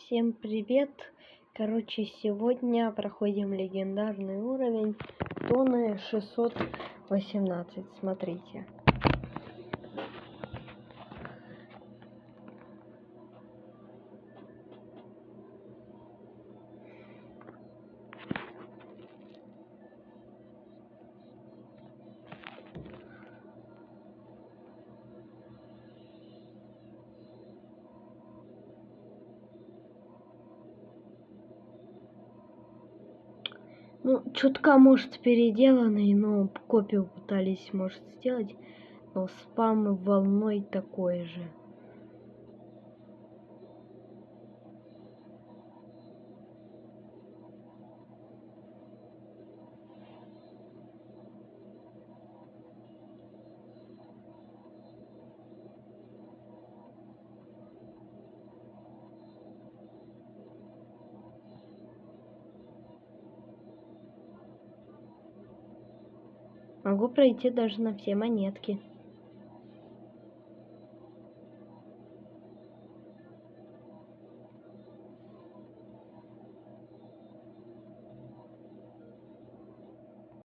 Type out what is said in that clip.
Всем привет! Короче, сегодня проходим легендарный уровень Тоны 618. Смотрите. Ну, чутка, может, переделанный, но копию пытались, может, сделать. Но спам волной такой же. Могу пройти даже на все монетки.